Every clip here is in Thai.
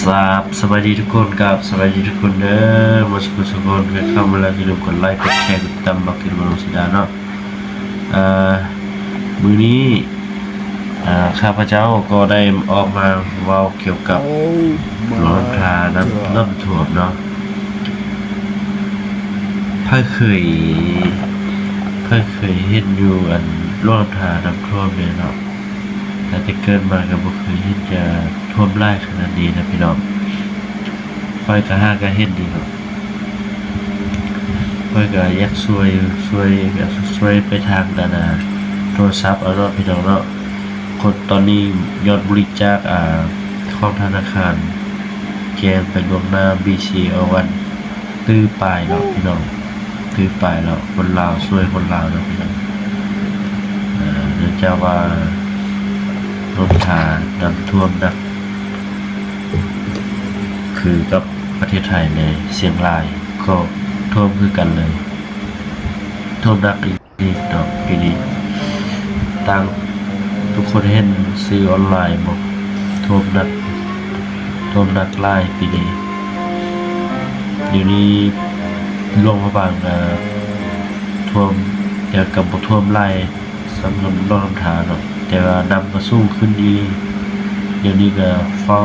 สวัสดีทุกคนครับสวัสดีทุกคนเด้อมาสุขสุขคนเข้ามาแล้วอย่าลืมกดไลค์กดแชร์กดติดตามบักกินมาลงสีดาเนาะมื้อนี้ข้าพเจ้าก็ได้ออกมาเว้าเกี่ยวกับร้อนทาน้ำท่วมเนาะเพิ่งเคยเห็นอยู่อันร้อนทาน้ำท่วมเนี่ยเนาะแต่เกิดมาก็บ่เคยเห็นจะท่วมหลายขนาดนี้นะพี่น้องค่อยก็เห็นดีเนาะค่อยก็อยากช่วยไปทางด้านโทรศัพท์เอาเนาะพี่น้องเนาะคนตอนนี้ยอดบริจาคของธนาคารแจ้งไปล่วงหน้า BCL1 ตื้อปลายเนาะพี่น้องตื้อปลายแล้วคนลาวช่วยคนลาวเนาะพี่น้องเนื่องจากว่าน้ำท่วมหนักคือกับประเทศไทยในเชียงรายก็ท่วมคือกันเลยท่วมหนักอีกเนาะปีนี้ต่างทุกคนเห็นซื้อออนไลน์บอกท่วมหนักหลายปีนี้เดี๋ยวนี้โรงพยาบาลท่วมเกี่ยวกับท่วมหลายสำหรับโรคน้ำทาเนาะแต่ว่านำก็สู้ขึ้นดีเดี๋ยวนี้ก็เฝ้า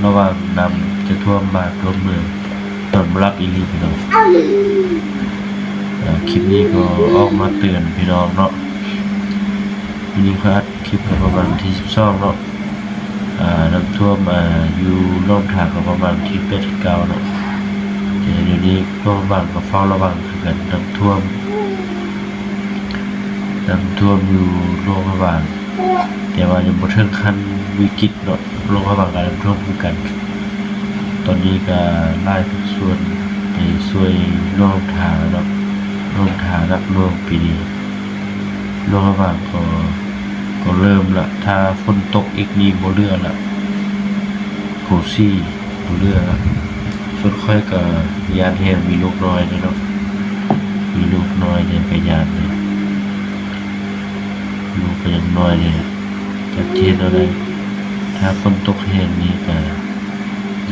ระวังนำจะท่วมบ้านท่วมเมืองตอนรักอีหลีพี่น้องคลิปนี้ก็ออกมาเตือนพี่น้องเนาะวันนี้ก็อัดคลิปประมาณที่12เนาะน้ำท่วมอยู่ร่องทางก็ประมาณที่8ที่9เนาะเดี๋ยวนี้โรงพยาบาลก็เฝ้าระวังคือกันน้ำท่วมอยู่โรงพยาบาลแต่ว่ายังบ่ถึงขั้นวิกฤตเนาะโรงพยาบาลก็น้ำท่วมคือกันตอนนี้ก็หลายภาคส่วนไปช่วยโรงทางเนาะโรงทางนักโรงปีนี้โรงพยาบาลก็เริ่มละถ้าฝนตกอีกนี่บ่เหลือละโหซี่บ่เหลือละส่วนค่อยก็ยานแฮงมีลูกน้อยเนาะมีลูกน้อยเนี่ยก็ยานเลยลูกก็ยังน้อยเนี่ยจักเฮ็ดอะไรถ้าฝนตกแห้งนี่ก็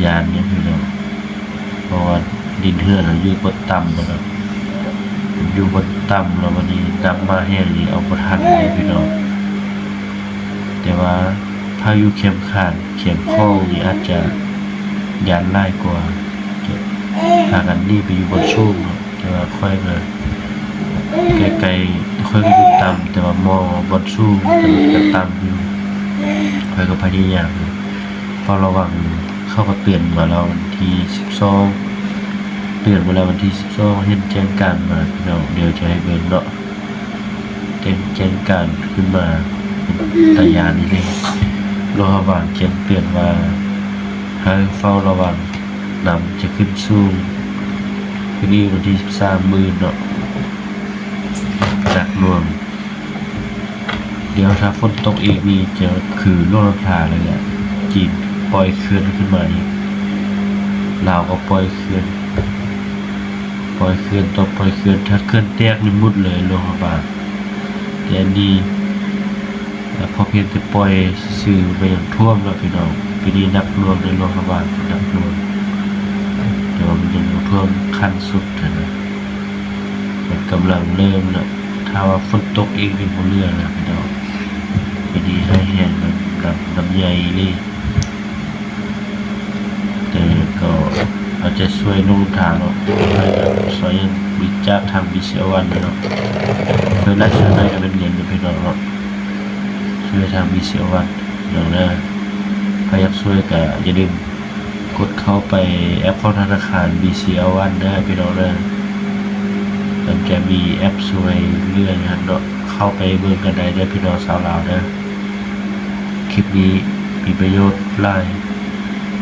ยานเนี่ยพี่น้องเพราะว่าดินเฮือนอยู่บนต่ำบ่เนาะอยู่บนต่ำแล้ววันนี้น้ำมาแห้งนี่เอาบ่ทันเลยพี่น้องแต่ว่าพายุเข้มข้นนี่อาจจะยานหลายกว่าถ้ากันนี่ไปอยู่บนสูงเนาะแต่ว่าค่อยก็ไกลๆค่อยก็อยู่ต่ำแต่ว่ามองบนสูงก็ต่ำอยู่ค่อยก็พยายามเฝ้าระวังเขาก็เตือนมาแล้ววันที่12เตือนมาแล้ววันที่12เห็นแจ้งการมาพี่น้องเดี๋ยวจะให้เบิ่งเนาะแจ้งการขึ้นมาตายานนี่เลยโรงพยาบาลแจ้งเตือนว่าให้เฝ้าระวังน้ำจะขึ้นสูงคืนนี้วันที่13มื้อเนาะจากรวมเดี๋ยวถ้าฝนตกอีกนี่จะคือโรคน้ำทาเลยแหละจีนปล่อยเขื่อนขึ้นมาอีกลาวก็ปล่อยเขื่อนต่อปล่อยเขื่อนถ้าเขื่อนแตกนี่มุดเลยโรงพยาบาลแต่อันนี้พอเพียงแต่ปล่อยสื่อไปอย่างท่วมแล้วพี่น้องปีนี้นักรวมในโรงพยาบาลนักรวมแต่ว่ามันยังท่วมขั้นสุดนะมันกำลังเริ่มแล้วถ้าว่าฝนตกอีกนี่บ่เหลือแล้วพี่น้องปีนี้ให้แห้งน้ำใหญ่นี่แต่ก็อาจจะช่วยลงทางเนาะช่วยบริจาคทาง BCL1 เนาะเพื่อรักษาได้ก็เป็นเงินพี่น้องเนาะช่วยทาง BCL1 เนาะนะใครอยากช่วยก็อย่าลืมกดเข้าไปแอปของธนาคาร BCL1 ได้พี่น้องนะมันจะมีแอปช่วยเรื่อยนะเนาะเข้าไปเบิ่งกันได้เด้อพี่น้องชาวลาวนะคลิปนี้มีประโยชน์หลาย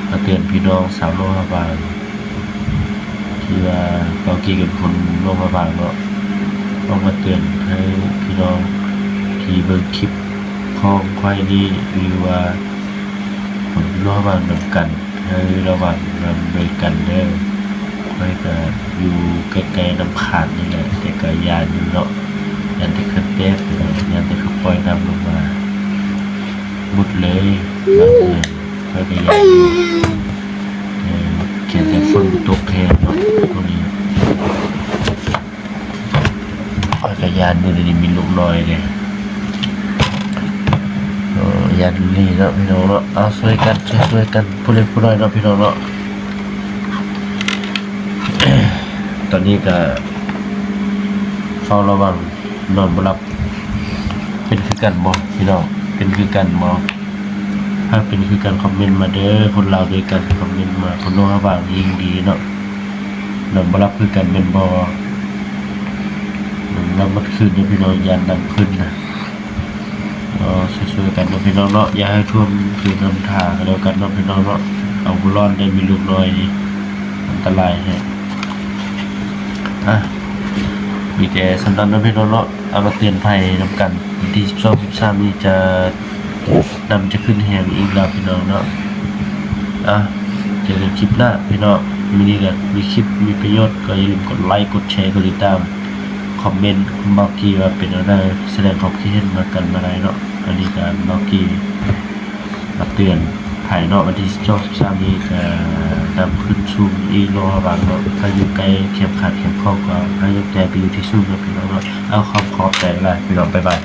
มาเตือนพี่น้องสาวโรงพยาบาลที่ว่าบางทีเป็นคนโรงพยาบาลเนาะต้องมาเตือนให้พี่น้องที่เบิ่งคลิปของค่อยนี้หรือว่าคนโรงพยาบาลนำกันให้ระวังนำโดยกันเด้อค่อยก็อยู่ใกล้ๆน้ำขาดนี่แหละแต่ก็ยานอยู่เนาะยานที่ขึ้นแตกยานที่เขาปล่อยน้ำลงมามุดเลยบางเดือนค่อยก็ยานอยู่ เขียนแต่ฝนตกแห้งเนาะตรงนี้จักรยานมือนี้มีลูกน้อยเนี่ยยานนี่เนาะพี่น้องเนาะเอาช่วยกันผู้เล็กผู้น้อยเนาะพี่น้องเนาะ ตอนนี้ก็เฝ้าระวังนอนบ่หลับเป็นคือกันบ่พี่น้องเป็นคือกันบ่ถ้าเป็นคือกันคอมเมนต์มาเด้อคนลาวด้วยกันคอมเมนต์มาคนโน้นบางยิ่งดีเนาะนอนบ่หลับคือกันเป็นบ่นอนหลับมันคืนอยู่พี่น้องยานดังขึ้นนะช่วยๆกันเนาะพี่น้องเนาะอย่าให้ท่วมคืนน้ำท่ากันแล้วกันเนาะพี่น้องเนาะเอาบุร้อนได้มีลูกน้อยนี่อันตรายแท้มีแต่สำนักน้ำพี่น้องเนาะเอามาเตือนภัยนำกันวันที่12-13นี้จะขึ้นแหงอีกแล้วพี่น้องเนาะเจอกันคลิปหน้าพี่น้องมินิกันมีคลิปมีประโยชน์ก็อย่าลืมกดไลค์กดแชร์กดติดตามคอมเมนต์คุณบอกกี้ว่าเป็นอะไรแสดงความคิดเห็นมากันมาได้เนาะอันนี้การบอกกี้มาเตือนภายนอกวันที่12-13นี้จะนำขึ้นสูงอีโลบางเนาะถ้าอยู่ใกล้เข็มขัดเข็มข้อก็ให้ยกใจไปอยู่ที่สูงนะพี่น้องเนาะเอาขอบใจอะไรพี่น้องบ๊ายบาย